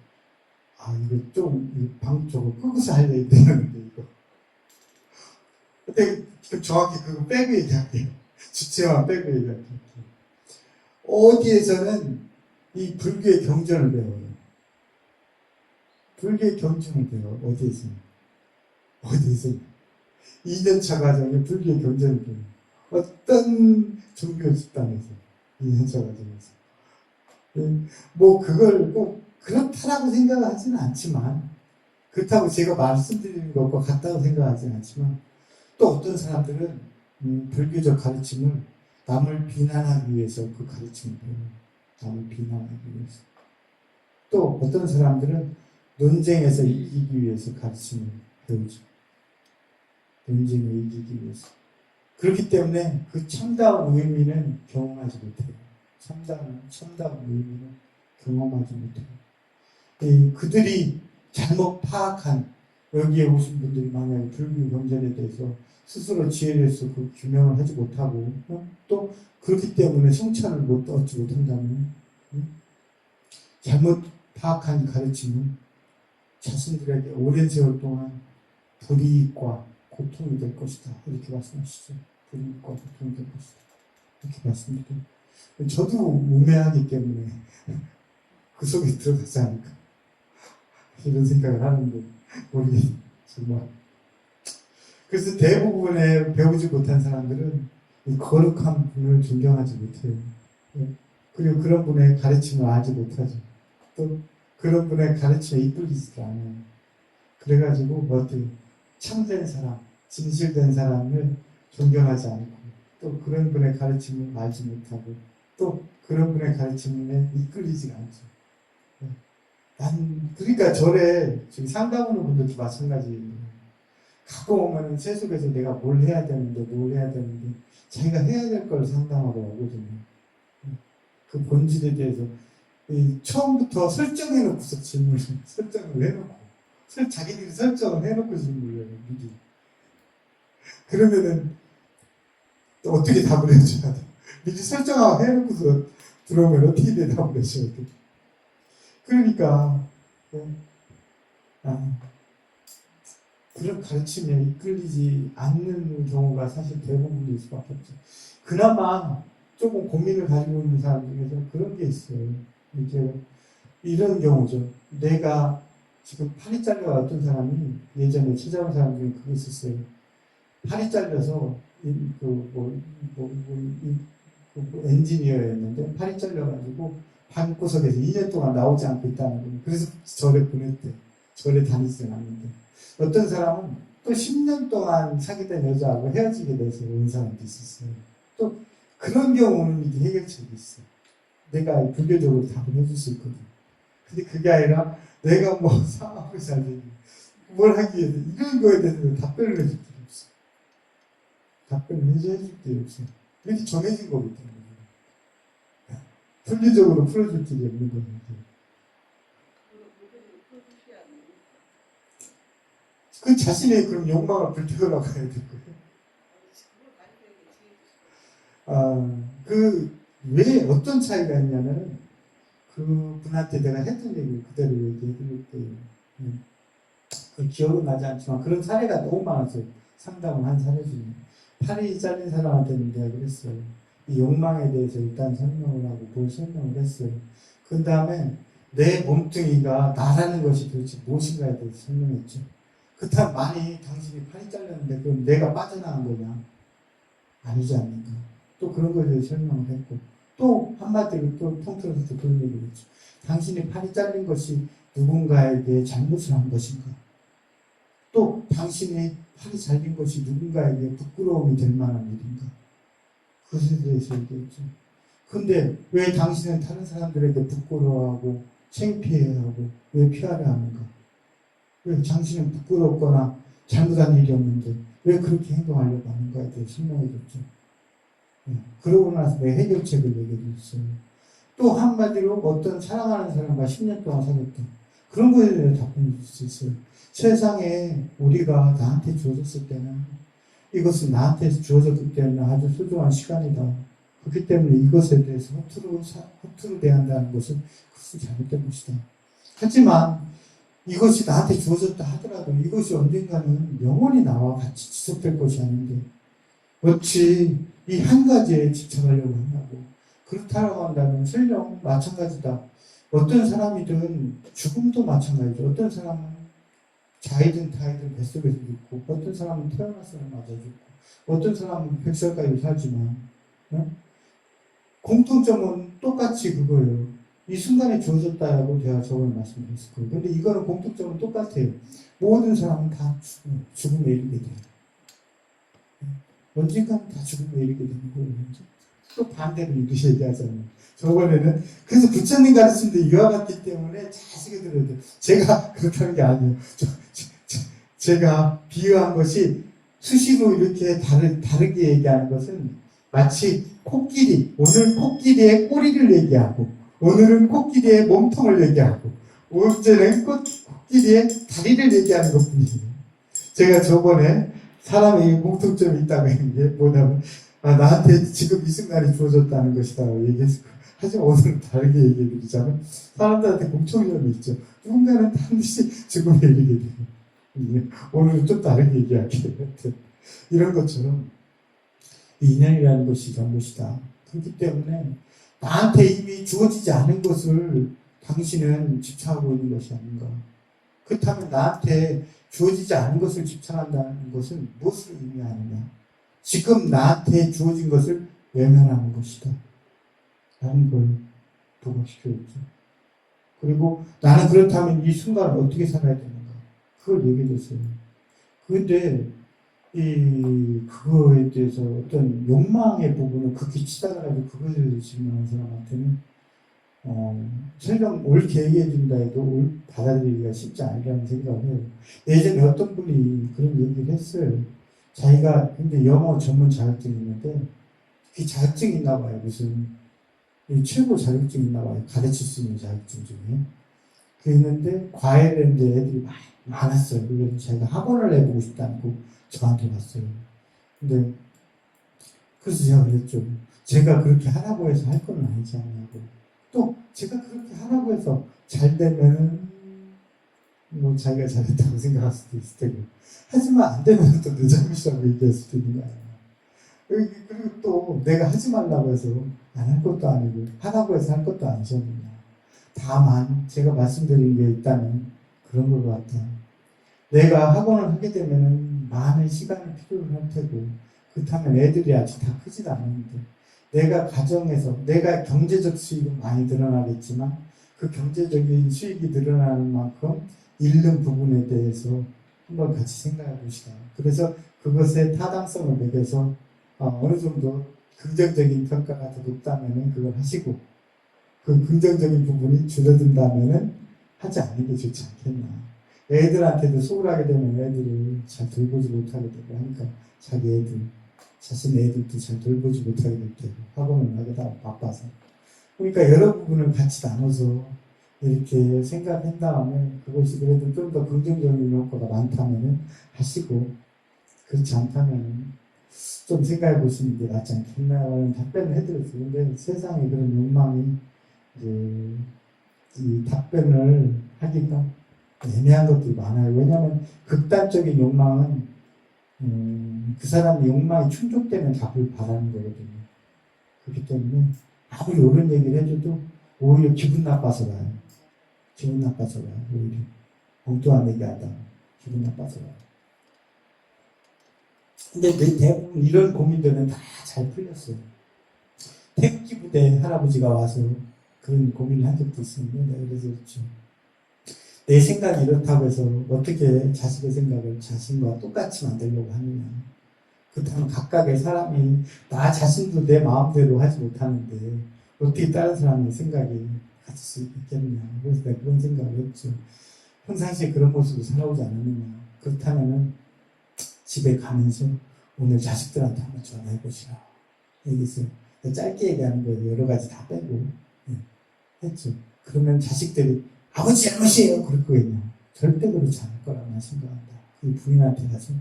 아, 이거 좀, 저거 끄고서 하려야 되는데, 이거. 근데 정확히 그거 빼고 얘기할게요. 주체만 빼고 얘기할게요. 어디에서는 이 불교의 경전을 배워요. 불교의 경전을 배워요. 어디에서는. 2년차 과정에 불교의 경전을 배워요. 어떤 종교 집단에서 2년차 과정에서. 뭐 그걸 꼭 그렇다라고 생각하지는 않지만 그렇다고 제가 말씀드리는 것과 같다고 생각하지는 않지만 또 어떤 사람들은 불교적 가르침을 남을 비난하기 위해서 그 가르침을 배워요. 남을 비난하기 위해서. 또 어떤 사람들은 논쟁에서 이기기 위해서 가르침을 배우죠. 논쟁에 이기기 위해서. 그렇기 때문에 그 참다운 의미는 경험하지 못해요. 참다운 의미는 경험하지 못해요. 그들이 잘못 파악한, 여기에 오신 분들이 만약에 불교 경전에 대해서 스스로 지혜를 해서 그 규명을 하지 못하고, 또 그렇기 때문에 성찰을 얻지 못한다면, 잘못 파악한 가르침은 자신들에게 오랜 세월 동안 불이익과 고통이 될 것이다. 이렇게 말씀하시죠. 불이익과 고통이 될 것이다. 이렇게 말씀드려요. 저도 우매하기 때문에 그 속에 들어가지 않을까. 이런 생각을 하는데, 우리 정말. 그래서 대부분의 배우지 못한 사람들은 이 거룩한 분을 존경하지 못해요. 그리고 그런 분의 가르침을 알지 못하죠. 또 그런 분의 가르침에 이끌리지도 않아요. 그래가지고 어떻게 참된 사람, 진실된 사람을 존경하지 않고, 또 그런 분의 가르침을 알지 못하고, 또 그런 분의 가르침에 이끌리지 않죠. 그러니까 절에 지금 상담 오는 분들도 마찬가지예요. 가끔 오면은 세속에서 내가 뭘 해야 되는데 자기가 해야 될 걸 상담하러 오거든요. 그 본질에 대해서 처음부터 설정해놓고서 설정을 해놓고, 자기들이 설정을 해놓고 질문을 해요, 미리. 그러면은 또 어떻게 답을 해줘야 돼? 미리 설정하고 해놓고서 들어오면 어떻게 대답을 해줘야 돼? 그러니까, 그런 가르침에 이끌리지 않는 경우가 사실 대부분일 수밖에 없죠. 그나마 조금 고민을 가지고 있는 사람 중에서 그런 게 있어요. 이제 이런 경우죠. 내가 지금 팔이 잘려 어떤 사람이 예전에 찾아온 사람 중에 그게 있었어요. 팔이 잘려서 엔지니어였는데 팔이 잘려가지고 방구석에서 2년 동안 나오지 않고 있다는 거예요. 그래서 절에 보냈대. 절에 다니지는 않는데. 어떤 사람은 또 10년 동안 사귀던 여자하고 헤어지게 돼서 온 사람도 있었어요. 또 그런 경우는 이게 해결책이 있어요. 내가 불교적으로 답을 해줄 수 있거든. 근데 그게 아니라 내가 뭐 사업을 잘 되니 뭘 하기 위해서 이런 거에 대해서 답변을 해줄 필요 없어. 답변을 해줄 필요 없어. 이렇게 정해진 거기 때문에. 불교적으로 풀어줄 길이 없는 거예요. 그 자신의 그런 욕망을 불태우러 가야 될 거예요. 왜 어떤 차이가 있냐면, 그 분한테 내가 했던 얘기를 그대로 얘기해 드릴 때요. 그 기억은 나지 않지만 그런 사례가 너무 많았어요. 상담을 한 사례 중에. 팔이 잘린 사람한테는 내가 그랬어요. 이 욕망에 대해서 일단 설명을 하고 뭘 설명을 했어요. 그 다음에 내 몸뚱이가 나라는 것이 도대체 무엇인가에 대해서 설명했죠. 그렇다면 만일 당신이 팔이 잘렸는데 그럼 내가 빠져나간 거냐? 아니지 않는가? 또 그런 거에 대해서 설명을 했고, 또 한마디로 또 통틀어서 또 그런 얘기를 했죠. 당신이 팔이 잘린 것이 누군가에게 잘못을 한 것인가? 또 당신이 팔이 잘린 것이 누군가에게 부끄러움이 될 만한 일인가? 그것에 대해서 얘기했죠. 근데 왜 당신은 다른 사람들에게 부끄러워하고 창피해하고 왜 피하려 하는가? 왜 당신은 부끄럽거나 잘못한 일이 없는데 왜 그렇게 행동하려고 하는가에 대해 설명해줬죠. 그러고 나서 내 해결책을 얘기해줬어요. 또 한마디로 어떤 사랑하는 사람과 10년 동안 사귀었다. 그런 거에 대해 답변을 줄 수 있어요. 세상에 우리가 나한테 주어졌을 때는 이것은 나한테 주어졌기 때문에 아주 소중한 시간이다. 그렇기 때문에 이것에 대해서 허투루 대한다는 것은 그것은 잘못된 것이다. 하지만 이것이 나한테 주어졌다 하더라도 이것이 언젠가는 영원히 나와 같이 지속될 것이 아닌데 어찌 이 한 가지에 집착하려고 하냐고. 그렇다고 한다면 설령 마찬가지다. 어떤 사람이든 죽음도 마찬가지죠. 어떤 사람은 자이든 타이든 뱃속에서 죽고, 어떤 사람은 태어나서마자 죽고, 어떤 사람은 100살까지 살지만, 공통점은 똑같이 그거예요. 이 순간에 주어졌다라고 제가 저번에 말씀드렸을 거예요. 근데 이거는 공통점은 똑같아요. 모든 사람은 다 죽음에 이르게 돼요. 언젠가는 다 죽음에 이르게 되는 거예요. 또 반대로 이렇게 얘기하잖아요. 저번에는 그래서 부처님 가르침도 이와 같기 때문에 자식이 들어야 돼요. 제가 그렇다는 게 아니에요. 제가 비유한 것이 수시로 이렇게 다르게 얘기하는 것은 마치 코끼리, 오늘 코끼리의 꼬리를 얘기하고, 오늘은 코끼리의 몸통을 얘기하고, 오늘은 코끼리의 다리를 얘기하는 것 뿐이에요. 제가 저번에 사람의 공통점이 있다고 했는 게 뭐냐면, 나한테 지금 이 순간이 주어졌다는 것이라고 얘기했을 거예요. 하지만 오늘은 다르게 얘기해 드리자면, 사람들한테 공통점이 있죠. 누군가는 반드시 죽음에 이르게 돼요. 오늘은 좀 다르게 얘기할게요. 이런 것처럼, 인연이라는 것이 이런 것이다. 그렇기 때문에, 나한테 이미 주어지지 않은 것을 당신은 집착하고 있는 것이 아닌가. 그렇다면 나한테 주어지지 않은 것을 집착한다는 것은 무엇을 의미하느냐? 지금 나한테 주어진 것을 외면하는 것이다. 라는 걸 부각시켜줬죠. 그리고 나는 그렇다면 이 순간을 어떻게 살아야 되는가? 그걸 얘기해줬어요. 그런데 그거에 대해서 어떤 욕망의 부분을 그렇게 치달아 가지고 그거에 대해서 질문하는 사람한테는 설령 옳게 얘기해준다 해도 받아들이기가 쉽지 않으라는 생각을 해요. 예전에 어떤 분이 그런 얘기를 했어요. 자기가 근데 영어 전문 자격증이 있는데 그 자격증이 있나 봐요. 무슨 최고 자격증이 있나 봐요. 가르칠 수 있는 자격증 중에. 그 있는데 과외를 했는데 애들이 많았어요. 그래서 자기가 학원을 내보고 싶다고 저한테 왔어요. 근데 그래서 제가 그랬죠. 제가 그렇게 하라고 해서 할 건 아니지 않냐고. 또 제가 그렇게 하라고 해서 잘 되면은 뭐 자기가 잘했다고 생각할 수도 있을 테고, 하지만 안 되면 또 내 잘못이라고 얘기할 수도 있는 거예요. 그리고 또 내가 하지 말라고 해서 안 할 것도 아니고 하라고 해서 할 것도 아니잖아요. 다만 제가 말씀드린 게 있다면 그런 것 같아요. 내가 학원을 하게 되면은 많은 시간을 필요로 할 테고, 그렇다면 애들이 아직 다 크지도 않았는데 내가 가정에서 내가 경제적 수익은 많이 늘어나겠지만 그 경제적인 수익이 늘어나는 만큼 잃는 부분에 대해서 한번 같이 생각해 봅시다. 그래서 그것에 타당성을 매겨서 어느 정도 긍정적인 평가가 더 높다면 그걸 하시고, 그 긍정적인 부분이 줄어든다면 하지 않는 게 좋지 않겠나. 애들한테도 소홀하게 되면 애들을 잘 돌보지 못하게 되고 하니까 자기 애들, 자신의 애들도 잘 돌보지 못하게 될 테고 학원을 하기다 바빠서. 그러니까 여러 부분을 같이 나눠서 이렇게 생각한 다음에 그것이 그래도 좀 더 긍정적인 효과가 많다면 하시고, 그렇지 않다면 좀 생각해 보시는 게 낫지 않겠나라는 답변을 해드렸어요. 근데 세상에 그런 욕망이 이제 이 답변을 하기가 애매한 것들이 많아요. 왜냐하면 극단적인 욕망은 그 사람의 욕망이 충족되는 답을 바라는 거거든요. 그렇기 때문에 아무리 옳은 얘기를 해줘도 오히려 기분 나빠서 가요. 기분 나빠서 가요. 오히려 엉뚱한 얘기하다 기분 나빠서 가요. 근데 대부분 이런 고민들은 다 잘 풀렸어요. 태극기 부대 할아버지가 와서 그런 고민을 한 적도 있습니다. 내가 그래서 그렇죠. 내 생각이 이렇다고 해서 어떻게 자식의 생각을 자신과 똑같이 만들려고 하느냐. 그렇다면 각각의 사람이 나 자신도 내 마음대로 하지 못하는데 어떻게 다른 사람의 생각이 같을 수 있겠느냐. 그래서 내가 그런 생각을 했죠. 평상시에 그런 모습을 살아오지 않았느냐. 그렇다면 집에 가면서 오늘 자식들한테 한번 전화해보시라 얘기했어요. 짧게 얘기하는 거예요. 여러 가지 다 빼고 했죠. 그러면 자식들이 아버지 잘못이에요 그럴 거예요. 절대 그렇지 않을 거라고 난 생각한다. 그 부인한테 가서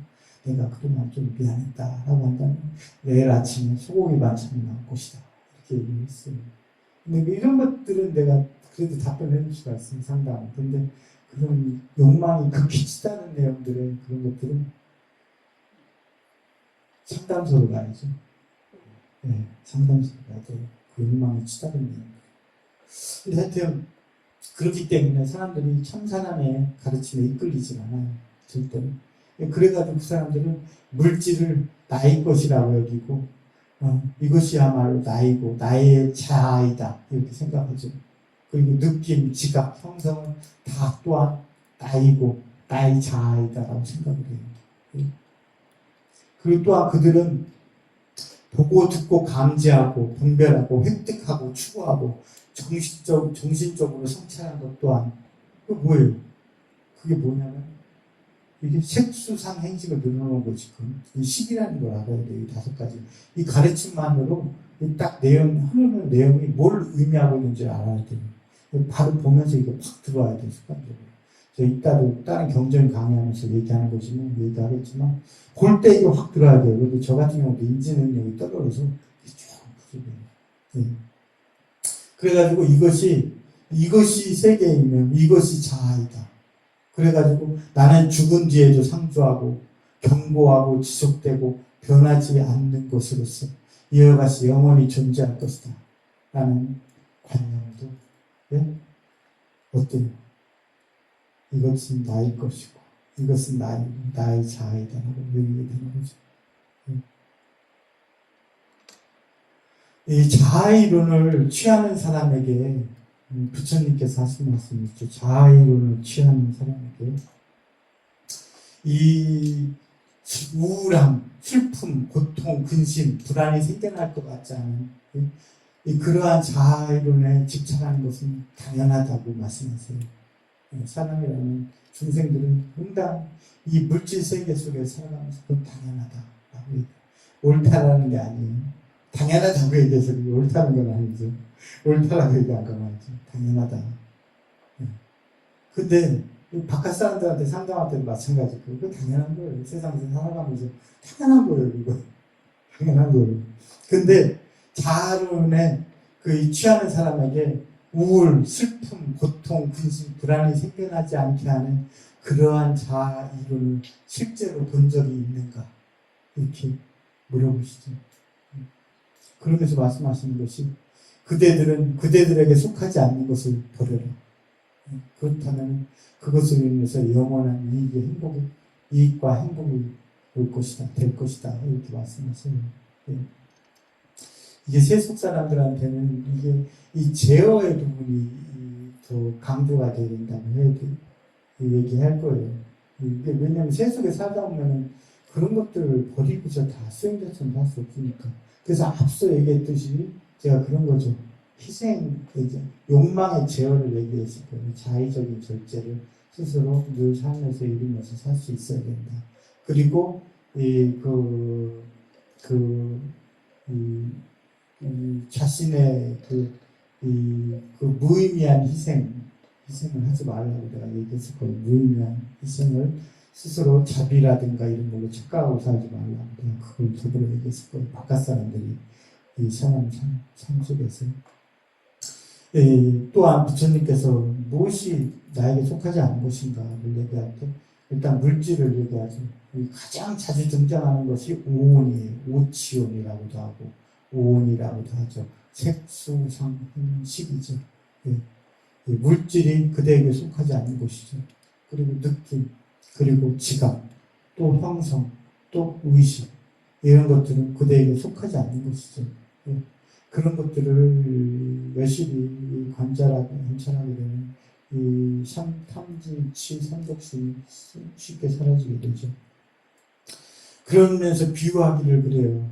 내가 그동안 좀 미안했다 라고 한다면 내일 아침에 소고기 반찬이 나올 것이다 이렇게 얘기했어요. 근데 이런 것들은 내가 그래도 답변을 해줄 수가 있으면 상담. 근데 그런 욕망이 극히 치다는 내용들의 그런 것들은 상담소로 가야죠. 네, 상담소로 가야 돼요. 그 욕망이 치다는 내용. 근데 하여튼 그렇기 때문에 사람들이 참 사람의 가르침에 이끌리지 않아요. 절대로. 그래가지고 그 사람들은 물질을 나의 것이라고 여기고 이것이야말로 나이고 나의 자아이다 이렇게 생각하죠. 그리고 느낌, 지각, 형성은 다 또한 나이고 나의 자아이다라고 생각을 해요. 그리고 또한 그들은 보고 듣고 감지하고 분별하고 획득하고 추구하고 정신적으로 성찰하는 것 또한 그 뭐예요? 그게 뭐냐면 이게 색수상 행식을 늘어놓은 거지. 이 식이라는 걸 알아야 돼요. 이 5가지. 이 가르침만으로 딱 흐르는 내용이 뭘 의미하고 있는지 알아야 돼요. 바로 보면서 이게 확 들어와야 돼요. 습관적으로. 저 이따도 다른 경전 강의하면서 얘기하는 거지만, 얘기하겠지만, 볼 때 이거 확 들어야 돼요. 근데 저 같은 경우도 인지 능력이 떨어져서 쭉 부족해요. 네. 그래가지고 이것이 세계이면 이것이 자아이다. 그래가지고 나는 죽은 뒤에도 상주하고 견고하고 지속되고 변하지 않는 것으로서 이와 같이 영원히 존재할 것이다. 라는 관념도 예? 어때요? 이것은 나의 것이고 이것은 나의 자아이다. 라고 얘기가 되는 거죠. 이 자아이론을 취하는 사람에게 부처님께서 하신 말씀이 있죠. 자아이론을 취하는 사람에게 이 우울함, 슬픔, 고통, 근심, 불안이 생겨날 것 같지 않은 그러한 자아이론에 집착하는 것은 당연하다고 말씀하세요. 사람이라는 중생들은 항상 이 물질 세계 속에 살아가면서 그건 당연하다라고 얘기해요. 옳다라는 게 아니에요. 당연하다고 얘기해서 옳다는 건 아니죠. 옳다라고 얘기한 건 아니죠. 당연하다. 근데 바깥 사람들한테 상담할 때도 마찬가지고 그거 당연한 거예요. 세상에서 살아가면서 당연한 거예요. 이거 당연한 거예요. 근데 자아론에 그 취하는 사람에게 우울, 슬픔, 고통, 근심, 불안이 생겨나지 않게 하는 그러한 자아이론을 실제로 본 적이 있는가 이렇게 물어보시죠. 그러면서 말씀하시는 것이 그대들에게 속하지 않는 것을 버려라. 그렇다면 그것으로 인해서 영원한 이익과 행복이 올 것이다, 될 것이다 이렇게 말씀하세요. 이게 세속 사람들한테는 이게 이 제어의 부분이 더 강조가 되어야 된다고 얘기할 거예요. 이게 왜냐하면 세속에 살다 보면 그런 것들을 버리고서 다 수행자처럼 할 수 없으니까. 그래서 앞서 얘기했듯이 제가 그런 거죠. 욕망의 제어를 얘기했을 거예요. 자의적인 절제를 스스로 늘 삶에서 이루면서 살 수 있어야 된다. 그리고 자신의 무의미한 희생을 하지 말라고 내가 얘기했을 거예요. 무의미한 희생을 스스로 자비라든가 이런 걸로 착각하고 살지 말라고 내가 그걸 더불어 얘기했을 거예요. 바깥 사람들이 이 사람 삶 속에서. 또한 부처님께서 무엇이 나에게 속하지 않은 것인가를 얘기할 때 일단 물질을 얘기하죠. 가장 자주 등장하는 것이 오온이에요. 오치온이라고도 하고 오온이라고도 하죠. 색수상식이죠. 물질이 그대에게 속하지 않는 것이죠. 그리고 느낌, 그리고 지각, 또 형성, 또 의식 이런 것들은 그대에게 속하지 않는 것이죠. 그런 것들을 열심히 관찰하게 되면 이 탐진치, 삼독심이 쉽게 사라지게 되죠. 그러면서 비유하기를 그래요.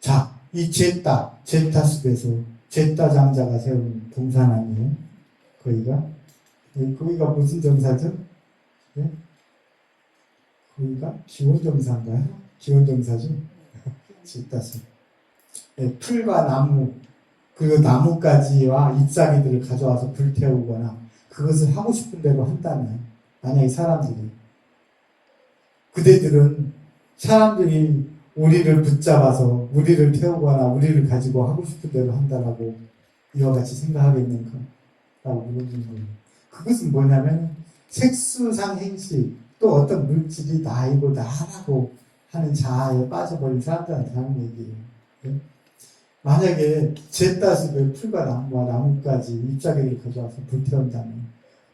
자, 이 제타 숲에서 제타 장자가 세운 동산 아니에요? 거기가 무슨 정사죠? 네? 거기가 기원정사인가요? 기원정사죠? 제타 숲. 풀과 나무 그리고 나뭇가지와 잎사귀들을 가져와서 불태우거나 그것을 하고 싶은 대로 한다면 만약에 그대들은 사람들이 우리를 붙잡아서 우리를 태우거나 우리를 가지고 하고 싶은 대로 한다라고 이와 같이 생각하겠는가? 라고 물어보는 거예요. 그것은 뭐냐면 색수상 행식 또 어떤 물질이 나이고 나라고 하는 자아에 빠져버린 사람들한테 하는 얘기예요. 네? 만약에 제따숲에 풀과 나무와 나뭇가지 잎사귀를 가져와서 불태운다면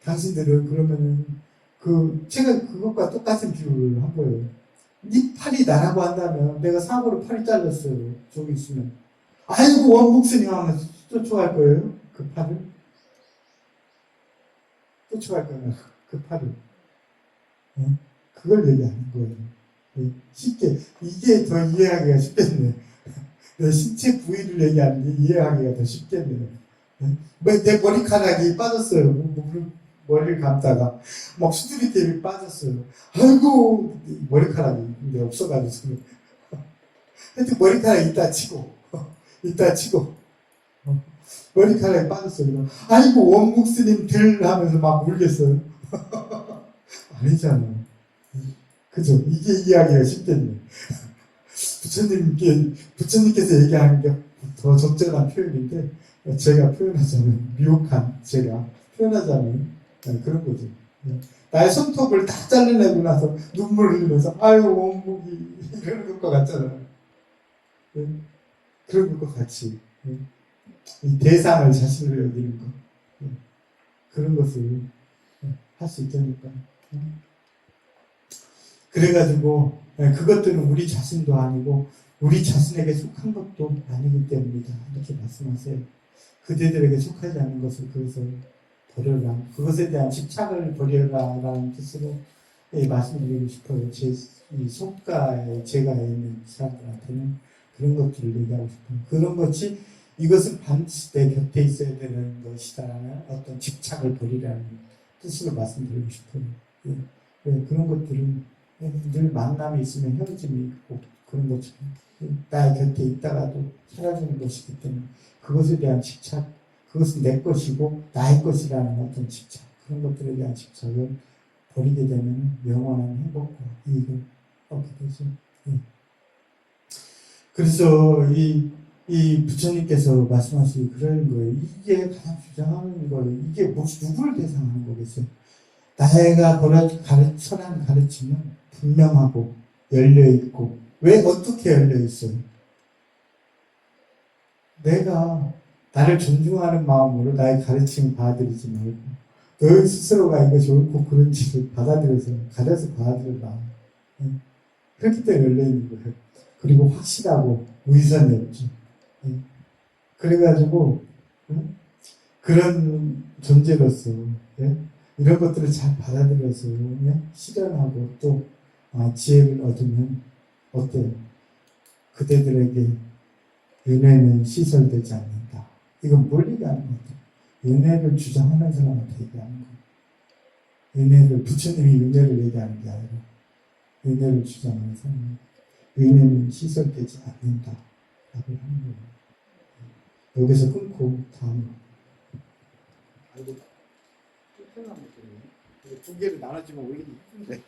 당신들은 그러면은 제가 그것과 똑같은 비유를 한 거예요. 네 팔이 나라고 한다면 내가 사고로 팔이 잘렸어요. 저기 있으면 아이고 원복스님 하면서 쫓아갈 거예요. 그 팔을 쫓아갈 거예요. 그 팔을 그걸 얘기하는 거예요. 쉽게 이게 더 이해하기가 쉽겠네. 내 신체 부위를 얘기하는 게 이해하기가 더 쉽겠네요. 내 머리카락이 빠졌어요. 머리를 감다가 막 수두리 때문에 빠졌어요. 아이고 머리카락이 근데 없어가지고 하여튼 머리카락이 있다 치고 머리카락이 빠졌어요. 아이고 원목스님 들 하면서 막 울겠어요. 아니잖아요. 그죠? 이게 이해하기가 쉽겠네. 부처님께서 얘기하는 게 더 적절한 표현인데, 제가 표현하자면, 미혹한 제가 표현하자면, 그런 거죠. 나의 손톱을 다 잘라내고 나서 눈물을 흘리면서, 아유, 원목이, 이러는 것과 같잖아요. 그런 것과 같이. 이 대상을 자신으로 여기는 것. 그런 것을 할 수 있다니까. 그래가지고 그것들은 우리 자신도 아니고 우리 자신에게 속한 것도 아니기 때문이다. 이렇게 말씀하세요. 그대들에게 속하지 않은 것을 그래서 버려라. 그것에 대한 집착을 버려라. 라는 뜻으로 말씀드리고 싶어요. 이 속가에 제가 있는 사람들한테는 그런 것들을 얘기하고 싶어요. 그런 것이 이것은 반드시 내 곁에 있어야 되는 것이다라는 어떤 집착을 버리라는 뜻으로 말씀드리고 싶어요. 그런 것들은 늘 만남이 있으면 헤어짐이 있고 그런 것처럼 나의 곁에 있다가도 사라지는 것이기 때문에 그것에 대한 집착, 그것은 내 것이고 나의 것이라는 어떤 집착, 그런 것들에 대한 집착을 버리게 되면 영원한 행복과 이익을 얻게 되죠. 그래서 이 부처님께서 말씀하시기 그러는 거예요. 이게 가장 주장하는 거예요. 이게 누구를 대상하는 거겠어요? 나이가 가르쳐란 가르침은 분명하고 열려있고, 왜 어떻게 열려있어요? 내가 나를 존중하는 마음으로 나의 가르침을 받아들이지 말고, 너희 스스로가 이거 좋고 그런지를 받아들여서, 가려서 받아들여라. 그렇기 때문에 열려있는 거예요. 그리고 확실하고 위선이 없죠. 그래가지고, 그런 존재로서, 이런 것들을 잘 받아들여서 실현하고 또 지혜를 얻으면 어때요? 그대들에게 은혜는 시설되지 않는다. 이건 뭘 얘기하는 것 같아요? 은혜를 주장하는 사람한테 얘기하는 거예요. 부처님이 은혜를 얘기하는 게 아니라 은혜를 주장하는 사람. 은혜는 시설되지 않는다. 라고 하는 거예요. 여기서 끊고 다음으로. 아이고, 두 개를 나눠주면 올리기 힘든데.